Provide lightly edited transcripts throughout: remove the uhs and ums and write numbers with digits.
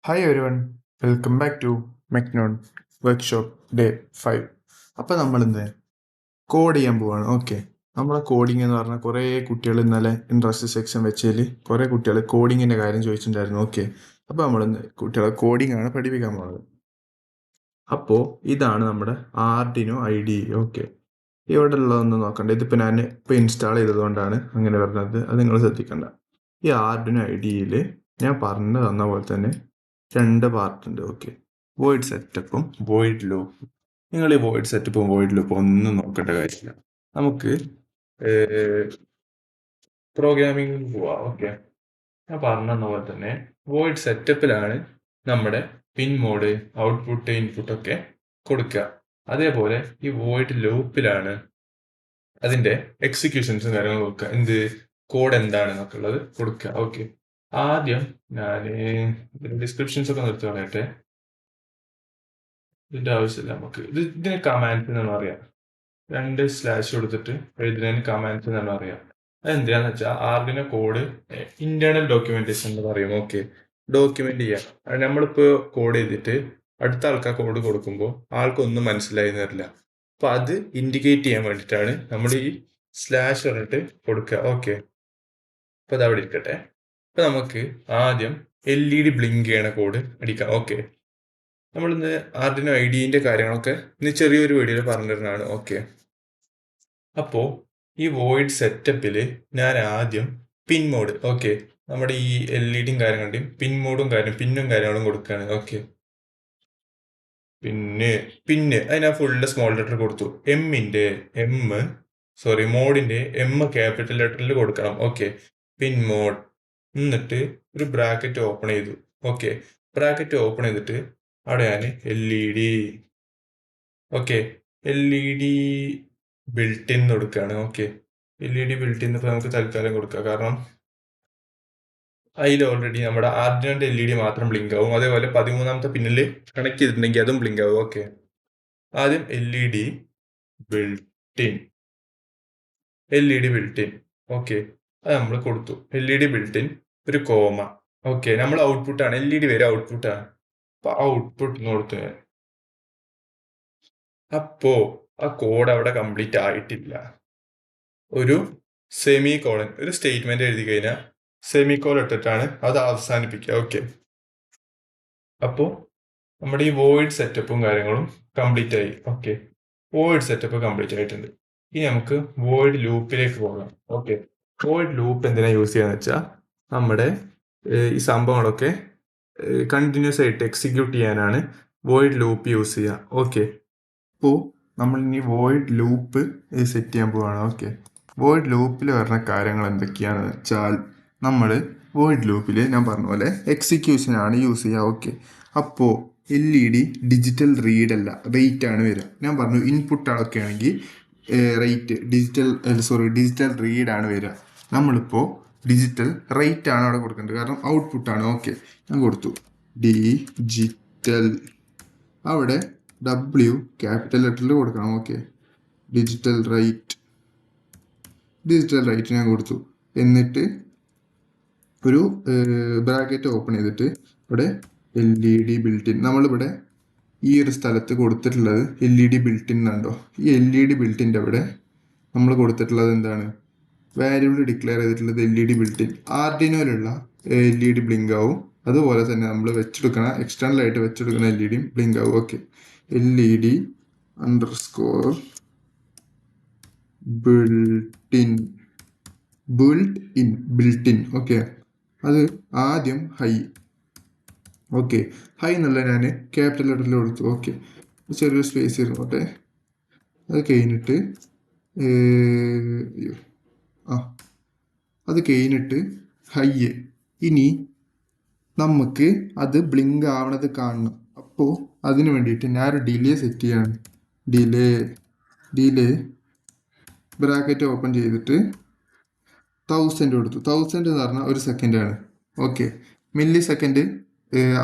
Hi everyone, welcome back to Mechnon workshop day 5. അപ്പോൾ നമ്മളിന്ന് code ചെയ്യാൻ പോവാണ്. ഓക്കെ, നമ്മളെ കോഡിംഗ് എന്ന് പറഞ്ഞാൽ കുറേ കുട്ടികൾ ഇന്നലെ ഇൻട്രസ്റ്റ് സെക്ഷൻ വെച്ചതിൽ കുറേ കുട്ടികൾ കോഡിങ്ങിൻ്റെ കാര്യം ചോദിച്ചിട്ടുണ്ടായിരുന്നു. ഓക്കെ, അപ്പോൾ നമ്മളിന്ന് കുട്ടികളെ കോഡിംഗ് ആണ് പഠിപ്പിക്കാൻ പോകുന്നത്. അപ്പോൾ ഇതാണ് നമ്മുടെ ആർഡിനോ IDE. ഓക്കെ, ഇവിടെ ഉള്ളതൊന്നും നോക്കണ്ട, ഇതിപ്പോൾ ഞാൻ ഇപ്പോൾ ഇൻസ്റ്റാൾ ചെയ്തതുകൊണ്ടാണ് അങ്ങനെ പറഞ്ഞത്, അത് നിങ്ങൾ ശ്രദ്ധിക്കണ്ട. ഈ ആർഡിനോ IDEയിൽ ഞാൻ പറഞ്ഞു തന്ന പോലെ തന്നെ രണ്ട് പാർട്ട് ഉണ്ട്. ഓക്കെ, വോയിഡ് സെറ്റപ്പും വോയിഡ് ലൂപ്പും. നിങ്ങൾ ഈ വോയിഡ് സെറ്റപ്പും വോയിഡ് ലൂപ്പും ഒന്നും നോക്കേണ്ട കാര്യമില്ല. നമുക്ക് പ്രോഗ്രാമിംഗ് പോവാം. ഓക്കെ, ഞാൻ പറഞ്ഞ പോലെ തന്നെ വോയിഡ് സെറ്റപ്പിലാണ് നമ്മുടെ പിൻ മോഡ്, ഔട്ട്പുട്ട്, ഇൻപുട്ട് ഒക്കെ കൊടുക്കുക. അതേപോലെ ഈ വോയിഡ് ലൂപ്പിലാണ് അതിന്റെ എക്സിക്യൂഷൻസും കാര്യങ്ങളും കൊടുക്കുക. എന്ത് കോഡ് എന്താണെന്നൊക്കെ ഉള്ളത് കൊടുക്കുക. ഓക്കെ, ആദ്യം ഞാൻ ഡിസ്ക്രിപ്ഷൻസ് ഒക്കെ നിർത്തി കളയട്ടെ, ഇതിന്റെ ആവശ്യമില്ല നമുക്ക്. ഇതിന് കമാൻഡ്സ് എന്നാണ് അറിയാം. 2 കൊടുത്തിട്ട് എഴുതുന്നതിന് കമാൻഡ്സ് എന്നാണ് അറിയാം. അതെന്തിനാന്ന് വെച്ചാൽ ആർഡിനോ കോഡ് ഇന്റേണൽ ഡോക്യുമെന്റേഷൻ എന്ന് പറയും. ഓക്കെ, ഡോക്യുമെന്റ് ചെയ്യാം. നമ്മളിപ്പോ കോഡ് ചെയ്തിട്ട് അടുത്ത ആൾക്കാർ കോഡ് കൊടുക്കുമ്പോൾ ആൾക്കൊന്നും മനസ്സിലായി വരില്ല. അപ്പൊ അത് ഇൻഡിക്കേറ്റ് ചെയ്യാൻ വേണ്ടിയിട്ടാണ് നമ്മൾ ഈ സ്ലാഷ് പറഞ്ഞിട്ട് കൊടുക്കുക. ഓക്കെ, അപ്പൊ അത് അവിടെ ഇരിക്കട്ടെ. അപ്പൊ നമുക്ക് ആദ്യം LED ബ്ലിങ്ക് ചെയ്യണ കോഡ് അടിക്കാം. ഓക്കെ, നമ്മളിന്ന് ആർഡിനോ IDEന്റെ കാര്യങ്ങളൊക്കെ ഇന്ന് ചെറിയൊരു വീഡിയോയിൽ പറഞ്ഞിരുന്നതാണ്. ഓക്കെ, അപ്പോ ഈ വോയിഡ് സെറ്റപ്പിൽ ഞാൻ ആദ്യം പിൻ മോഡ്, ഓക്കെ, നമ്മുടെ ഈ LEDയും കാര്യങ്ങളുടെയും പിന്നും കാര്യങ്ങളും കൊടുക്കുകയാണ്. ഓക്കെ, പിന്നെ അതിനാ ഫുള്ള് സ്മോൾ ലെറ്റർ കൊടുത്തു. മോഡിന്റെ M ക്യാപിറ്റൽ ലെറ്ററിൽ കൊടുക്കണം. ഓക്കെ, പിൻ മോഡ്. എന്നിട്ട് ഒരു ബ്രാക്കറ്റ് ഓപ്പൺ ചെയ്തു. ഓക്കെ, ബ്രാക്കറ്റ് ഓപ്പൺ ചെയ്തിട്ട് അവിടെ ഞാൻ LED, ഓക്കെ, LED ബിൽട്ടിൻ കൊടുക്കുകയാണ്. ഓക്കെ, LED ബിൽട്ടിൻ ഇപ്പൊ നമുക്ക് തൽക്കാലം കൊടുക്കാം, കാരണം അതിൽ ഓൾറെഡി നമ്മുടെ ആർഡിനോന്റെ LED മാത്രം ബ്ലിങ്ക് ആവും. അതേപോലെ 13ാമത്തെ പിന്നിൽ കണക്ട് ചെയ്തിട്ടുണ്ടെങ്കിൽ അതും ബ്ലിങ്ക് ആവും. ഓക്കെ, ആദ്യം LED ബിൽട്ടിൻ. ഓക്കെ, അത് നമ്മൾ കൊടുത്തു. LED ബിൽട്ടിൻ ഒരു കോമ. ഓക്കെ, നമ്മൾ ഔട്ട്പുട്ടാണ്, LED വരെ ഔട്ട്പുട്ടാണ്. അപ്പൊ ഔട്ട്പുട്ട് കൊടുത്തു ഞാൻ. അപ്പോ ആ കോഡ് അവിടെ കംപ്ലീറ്റ് ആയിട്ടില്ല. ഒരു സെമി കോളൻ, ഒരു സ്റ്റേറ്റ്മെന്റ് എഴുതി കഴിഞ്ഞാൽ സെമി കോളൻ ഇട്ടിട്ടാണ് അത് അവസാനിപ്പിക്കുക. ഓക്കെ, അപ്പോ നമ്മുടെ ഈ വോയിഡ് സെറ്റപ്പും കാര്യങ്ങളും കംപ്ലീറ്റ് ആയി. ഓക്കെ, വോയിഡ് സെറ്റപ്പ് കംപ്ലീറ്റ് ആയിട്ടുണ്ട്. ഇനി നമുക്ക് വോയിഡ് ലൂപ്പിലേക്ക് പോകാം. ഓക്കെ, വോയിഡ് ലൂപ്പ് എന്തിനാ യൂസ് ചെയ്യാന്ന് വെച്ചാൽ നമ്മുടെ ഈ സംഭവങ്ങളൊക്കെ കണ്ടിന്യൂസ് ആയിട്ട് എക്സിക്യൂട്ട് ചെയ്യാനാണ് വോയിഡ് ലൂപ്പ് യൂസ് ചെയ്യുക. ഓക്കെ, അപ്പോൾ നമ്മൾ ഇനി വോയിഡ് ലൂപ്പ് സെറ്റ് ചെയ്യാൻ പോവുകയാണ്. ഓക്കെ, വോയിഡ് ലൂപ്പിൽ വരുന്ന കാര്യങ്ങൾ എന്തൊക്കെയാണെന്ന് വെച്ചാൽ നമ്മൾ വോയിഡ് ലൂപ്പിൽ ഞാൻ പറഞ്ഞ പോലെ എക്സിക്യൂഷനാണ് യൂസ് ചെയ്യുക. ഓക്കെ, അപ്പോൾ LED ഡിജിറ്റൽ റീഡ് അല്ല, റേറ്റ് ആണ് വരിക. ഞാൻ പറഞ്ഞു ഇൻപുട്ടുകളൊക്കെ ആണെങ്കിൽ ഡിജിറ്റൽ റീഡ് ആണ് വരിക. നമ്മളിപ്പോൾ ഡിജിറ്റൽ റേറ്റ് ആണ് അവിടെ കൊടുക്കേണ്ടത്, കാരണം ഔട്ട്പുട്ടാണ്. ഓക്കെ, ഞാൻ കൊടുത്തു ഡിജിറ്റൽ, അവിടെ W ക്യാപിറ്റൽ ലെറ്ററിൽ കൊടുക്കണം. ഓക്കെ, ഡിജിറ്റൽ റൈറ്റ് ഞാൻ കൊടുത്തു. എന്നിട്ട് ഒരു ബ്രാക്കറ്റ് ഓപ്പൺ ചെയ്തിട്ട് ഇവിടെ LED ബിൽട്ടിൻ, നമ്മളിവിടെ ഈ ഒരു സ്ഥലത്ത് കൊടുത്തിട്ടുള്ളത് LED ബിൽട്ടിൻ ഉണ്ടോ? ഈ LED ബിൽട്ടിൻ്റെ അവിടെ നമ്മൾ കൊടുത്തിട്ടുള്ളത് എന്താണ്? വാരിയബിൾ ഡിക്ലെയർ ചെയ്തിട്ടുള്ളത് LED ബിൽട്ടിൻ. ആർഡിനോയിലുള്ള LED ബ്ലിങ്ക് ആവും. അതുപോലെ തന്നെ നമ്മൾ എക്സ്റ്റേണൽ ആയിട്ട് വെച്ചെടുക്കുന്ന LED ബ്ലിങ്ക് ആവും. Okay, LED underscore built-in. Okay, അത് ആദ്യം ഹൈ. ഓക്കെ, ഹൈ എന്നുള്ള ഞാൻ ക്യാപിറ്റൽ ലെറ്ററിൽ കൊടുത്തു. ഓക്കെ, ചെറിയൊരു സ്പേസ് ഇരുന്നോട്ടെ. അത് കഴിഞ്ഞിട്ട് ഹൈ. ഇനി നമുക്ക് അത് ബ്ലിങ്ക് ആവണത് കാണണം. അപ്പോൾ അതിന് വേണ്ടിയിട്ട് ഞാനൊരു ഡിലേ സെറ്റ് ചെയ്യാണ്. ഡിലേ ബ്രാക്കറ്റ് ഓപ്പൺ ചെയ്തിട്ട് 1000 കൊടുത്തു. 1000 എന്ന് പറഞ്ഞാൽ 1 സെക്കൻഡാണ്. ഓക്കെ, മില്ലി സെക്കൻഡ്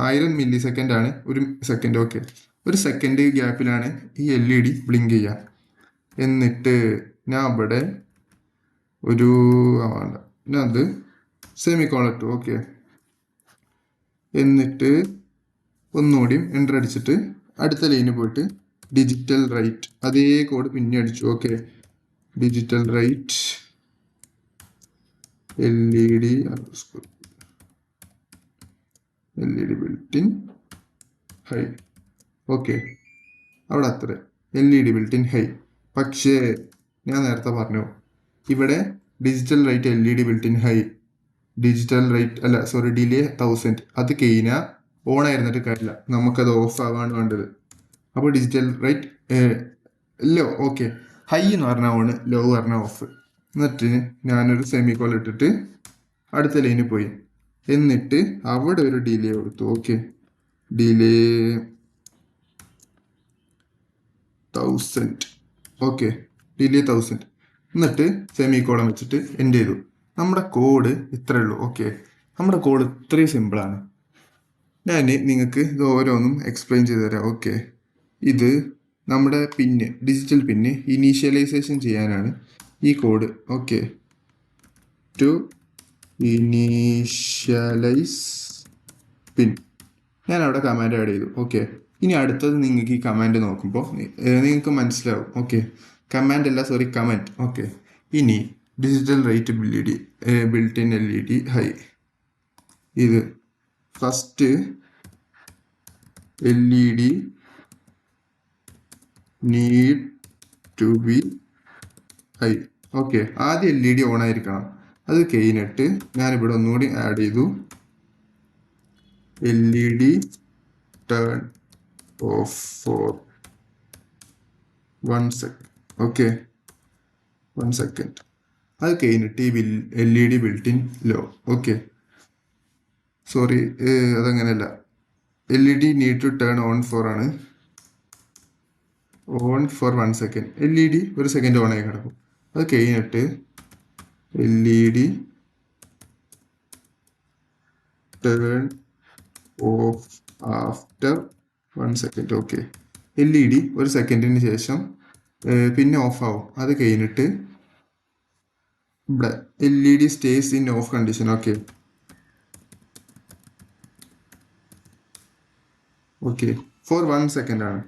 1000 മില്ലി സെക്കൻഡാണ് 1 സെക്കൻഡ്. ഓക്കെ, 1 സെക്കൻഡ് ഗ്യാപ്പിലാണ് ഈ LED ബ്ലിങ്ക് ചെയ്യുക. എന്നിട്ട് ഞാൻ ഇവിടെ ഞാൻ അത് സെമിക്കോൺ ഇട്ടു. ഓക്കെ, എന്നിട്ട് ഒന്നുകൂടിയും എൻ്റർ അടിച്ചിട്ട് അടുത്ത ലൈനിൽ പോയിട്ട് ഡിജിറ്റൽ റൈറ്റ് അതേ കോഡ് പിന്നെ അടിച്ചു. Okay, digital right LED built-in high. Okay, അവിടെ അത്ര LED ബിൽറ്റിൻ ഹൈ. പക്ഷേ ഞാൻ നേരത്തെ പറഞ്ഞു ഇവിടെ digital right LED built-in high, digital right അല്ല സോറി ഡിലേ 1000 അത് കഴിഞ്ഞാൽ ഓൺ ആയിരുന്നിട്ട് കാര്യമില്ല, നമുക്കത് ഓഫ് ആവാണ് വേണ്ടത്. അപ്പോൾ digital write low, okay, high എന്ന് പറഞ്ഞാൽ ഓണ്, ലോ പറഞ്ഞാൽ ഓഫ്. എന്നിട്ട് ഞാനൊരു സെമിക്കോൾ ഇട്ടിട്ട് അടുത്ത ലൈനിൽ പോയി, എന്നിട്ട് അവിടെ ഒരു ഡിലേ കൊടുത്തു. Okay, delay 1000. Okay, delay 1000. എന്നിട്ട് സെമിക്കോളം വെച്ചിട്ട് എൻഡ് ചെയ്തു. നമ്മുടെ കോഡ് ഇത്രയേ ഉള്ളൂ. ഓക്കെ, നമ്മുടെ കോഡ് ഇത്രയും സിമ്പിളാണ്. ഞാൻ നിങ്ങൾക്ക് ഇത് ഓരോന്നും എക്സ്പ്ലെയിൻ ചെയ്തു തരാം. ഓക്കെ, ഇത് നമ്മുടെ പിന്ന്, ഡിജിറ്റൽ പിന്ന് ഇനീഷ്യലൈസേഷൻ ചെയ്യാനാണ് ഈ കോഡ്. ഓക്കെ, ടു ഇനീഷ്യലൈസ് പിൻ ഞാൻ അവിടെ കമാൻഡ് ആഡ് ചെയ്തു. ഓക്കെ, ഇനി അടുത്തത് നിങ്ങൾക്ക് ഈ കമാൻഡ് നോക്കുമ്പോൾ നിങ്ങൾക്ക് മനസ്സിലാവും. ഓക്കെ, കമാൻഡ് അല്ല സോറി കമൻറ്റ്. ഓക്കെ, ഇനി digital write built in LED high, ഇത് first LED need to be high. Okay, ആദ്യം LED ഓൺ ആയിരിക്കണം. അത് കഴിഞ്ഞിട്ട് ഞാനിവിടെ ഒന്നുകൂടി ആഡ് ചെയ്തു, LED turn off for 1 second. Okay, 1 second. അത് കഴിഞ്ഞിട്ട് ഈ LED built in low. Okay, sorry അതങ്ങനെയല്ല, LED need to turn on for ആണ്, on for 1 second. LED 1 second on ആയി കിടക്കും. അത് കഴിഞ്ഞിട്ട് LED turn off after 1 second. Okay, LED 1 സെക്കൻഡിന് ശേഷം പിന്നെ ഓഫ് ആവും. അത് കഴിഞ്ഞിട്ട് ഇവിടെ LED stays in off condition. Okay, okay, for 1 second ആണ്.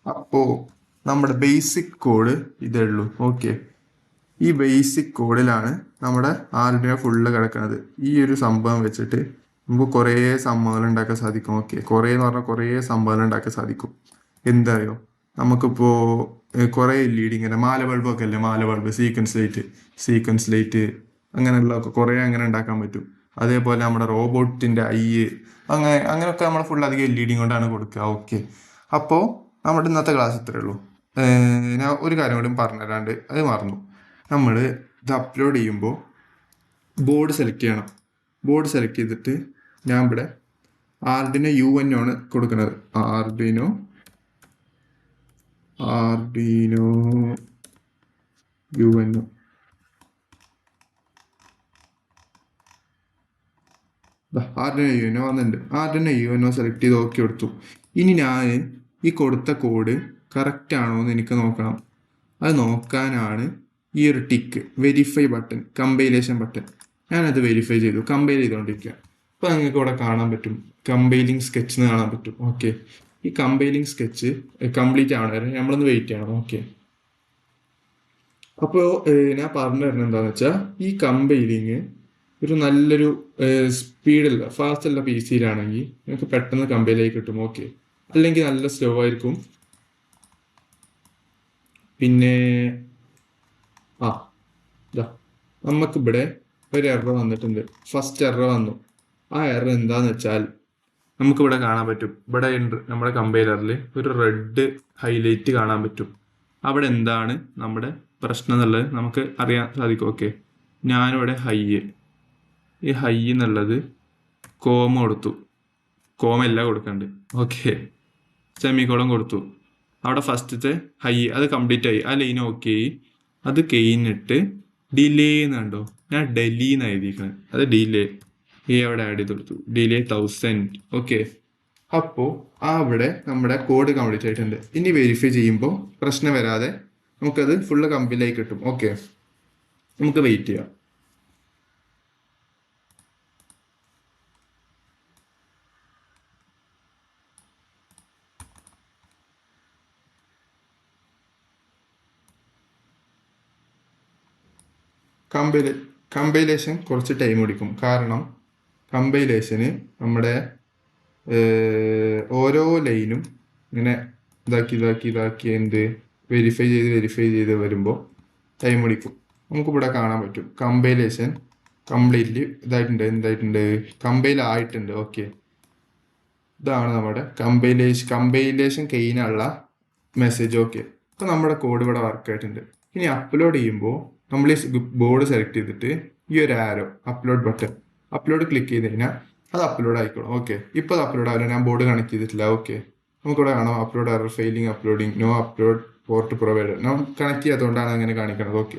അപ്പോൾ നമ്മുടെ ബേസിക് കോഡ് ഇതേ ഉള്ളൂ. ഓക്കെ, ഈ ബേസിക് കോഡിലാണ് നമ്മുടെ ആർഡിനോ ഫുള്ള് കിടക്കുന്നത്. ഈ ഒരു സംഭവം വെച്ചിട്ട് നമുക്ക് കുറേ സംഭവങ്ങൾ ഉണ്ടാക്കാൻ സാധിക്കും. ഓക്കെ, കുറേ എന്ന് പറഞ്ഞാൽ കുറേ സംഭവങ്ങൾ ഉണ്ടാക്കാൻ സാധിക്കും. എന്താ അറിയോ, നമുക്കിപ്പോൾ കുറേ LED ഇങ്ങനെ മാല ബൾബൊക്കെ അല്ലേ, മാല ബൾബ്, സീക്വൻസ് ലൈറ്റ് അങ്ങനെയുള്ള കുറേ അങ്ങനെ ഉണ്ടാക്കാൻ പറ്റും. അതേപോലെ നമ്മുടെ റോബോട്ടിൻ്റെ അങ്ങനെയൊക്കെ നമ്മൾ ഫുൾ അധികം LED കൊണ്ടാണ് കൊടുക്കുക. ഓക്കെ, അപ്പോൾ നമ്മുടെ ഇന്നത്തെ ക്ലാസ് ഇത്രയേ ഉള്ളൂ. ഞാൻ ഒരു കാര്യം കൂടി പറഞ്ഞുതരാണ്ട് അത് മറന്നു. നമ്മൾ ഇത് അപ്ലോഡ് ചെയ്യുമ്പോൾ ബോർഡ് സെലക്ട് ചെയ്യണം. ബോർഡ് സെലക്ട് ചെയ്തിട്ട് ഞാൻ ഇവിടെ ആർഡിനോ UNO ആണ് കൊടുക്കുന്നത്. Arduino UNO. ആർഡിനോ UNO വന്നിട്ടുണ്ട്. ആർഡിനോ UNO സെലക്ട് ചെയ്ത് ഓക്കെ കൊടുത്തു. ഇനി ഞാൻ ഈ കൊടുത്ത കോഡ് കറക്റ്റ് ആണോ എന്ന് എനിക്ക് നോക്കണം. അത് നോക്കാനാണ് ഈ ഒരു tick, verify button, compilation button. ഞാനത് വെരിഫൈ ചെയ്തു, കമ്പൈൽ ചെയ്തുകൊണ്ടിരിക്കുക. അപ്പോൾ നിങ്ങൾക്ക് ഇവിടെ കാണാൻ പറ്റും, കമ്പൈലിംഗ് സ്കെച്ച് എന്ന് കാണാൻ പറ്റും. ഓക്കെ, ഈ കമ്പൈലിംഗ് സ്കെച്ച് കംപ്ലീറ്റ് ആവണ വരെ നമ്മളൊന്ന് വെയിറ്റ് ചെയ്യണം. ഓക്കെ, അപ്പോൾ ഞാൻ പറഞ്ഞു തരുന്നത് എന്താണെന്ന് വെച്ചാൽ, ഈ കമ്പൈലിങ് ഒരു നല്ലൊരു സ്പീഡുള്ള ഫാസ്റ്റുള്ള PC-യിലാണെങ്കിൽ നിങ്ങൾക്ക് പെട്ടെന്ന് കമ്പൈലായി കിട്ടും. ഓക്കെ, അല്ലെങ്കിൽ നല്ല സ്ലോ ആയിരിക്കും. പിന്നെ നമുക്കിവിടെ ഒരു എറർ വന്നിട്ടുണ്ട്. ഫസ്റ്റ് എറർ വന്നു. ആ എറർ എന്താന്ന് വെച്ചാൽ നമുക്കിവിടെ കാണാൻ പറ്റും. ഇവിടെ നമ്മുടെ കമ്പൈലറിൽ ഒരു റെഡ് ഹൈലൈറ്റ് കാണാൻ പറ്റും. അവിടെ എന്താണ് നമ്മുടെ പ്രശ്നം എന്നുള്ളത് നമുക്ക് അറിയാൻ സാധിക്കും. ഓക്കെ, ഞാനിവിടെ ഈ ഹൈ എന്നുള്ളത് കോമ കൊടുത്തു, കോമല്ല കൊടുക്കണ്ട്. ഓക്കെ, സെമിക്കോളം കൊടുത്തു. അവിടെ ഫസ്റ്റത്തെ ഹൈ അത് കംപ്ലീറ്റ് ആയി, ആ ലൈൻ ഓക്കെ ആയി. അത് കഴിഞ്ഞിട്ട് ഡിലേ എന്നുണ്ടോ, ഞാൻ ഡെലി എന്ന് എഴുതിയിരിക്കുന്നത്, അത് ഡിലേ അവിടെ ആഡ് ചെയ്ത് കൊടുത്തു, ഡിലേ 1000. ഓക്കെ, അപ്പോൾ അവിടെ നമ്മുടെ കോഡ് കംപ്ലീറ്റ് ആയിട്ടുണ്ട്. ഇനി വെരിഫൈ ചെയ്യുമ്പോൾ പ്രശ്നം വരാതെ നമുക്കത് ഫുള്ള് കമ്പൈലായി കിട്ടും. ഓക്കെ, നമുക്ക് വെയിറ്റ് ചെയ്യാം. കമ്പൈലേഷൻ കുറച്ച് ടൈം എടുക്കും. കാരണം കമ്പൈലേഷന് നമ്മുടെ ഓരോ ലൈനും ഇങ്ങനെ ഇതാക്കി എന്ത് വെരിഫൈ ചെയ്ത് വരുമ്പോൾ ടൈം എടുക്കും. നമുക്കിവിടെ കാണാൻ പറ്റും കമ്പൈലേഷൻ കംപ്ലീറ്റ്ലി എന്തായിട്ടുണ്ട് കമ്പൈൽ ആയിട്ടുണ്ട്. ഓക്കെ, ഇതാണ് നമ്മുടെ കമ്പൈലേഷൻ കഴിഞ്ഞുള്ള മെസ്സേജ്. ഓക്കെ, അപ്പോൾ നമ്മുടെ കോഡ് ഇവിടെ വർക്ക് ആയിട്ടുണ്ട്. ഇനി അപ്ലോഡ് ചെയ്യുമ്പോൾ നമ്മൾ ഈ ബോർഡ് സെലക്ട് ചെയ്തിട്ട് ഈ ഒരു ആരോ അപ്ലോഡ് ക്ലിക്ക് ചെയ്ത് കഴിഞ്ഞാൽ അത് അപ്ലോഡ് ആയിക്കോളും. ഓക്കെ, ഇപ്പോൾ അത് അപ്ലോഡ് ആവില്ല, ഞാൻ ബോർഡ് കണക്ട് ചെയ്തിട്ടില്ല. ഓക്കെ, നമുക്കിവിടെ കാണാം upload error failing uploading no upload port provider. നാം കണക്ട് ചെയ്യാത്തതുകൊണ്ടാണ് അങ്ങനെ കാണിക്കുന്നത്. ഓക്കെ,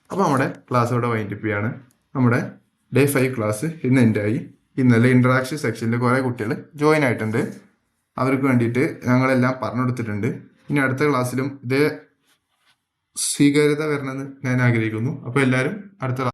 അപ്പോൾ നമ്മുടെ ക്ലാസ് ഇവിടെ വൈൻഡപ്പ് ചെയ്യാണ്. നമ്മുടെ ഡേ 5 ക്ലാസ് ഇന്ന് എൻ്റെ ആയി. ഇന്നലെ ഇൻട്രാക്ഷൻ സെക്ഷനിൽ കുറേ കുട്ടികൾ ജോയിൻ ആയിട്ടുണ്ട്. അവർക്ക് വേണ്ടിയിട്ട് ഞങ്ങളെല്ലാം പറഞ്ഞു കൊടുത്തിട്ടുണ്ട്. ഇനി അടുത്ത ക്ലാസ്സിലും ഇതേ സ്വീകാര്യത വരണമെന്ന് ഞാൻ ആഗ്രഹിക്കുന്നു. അപ്പോൾ എല്ലാവരും അടുത്ത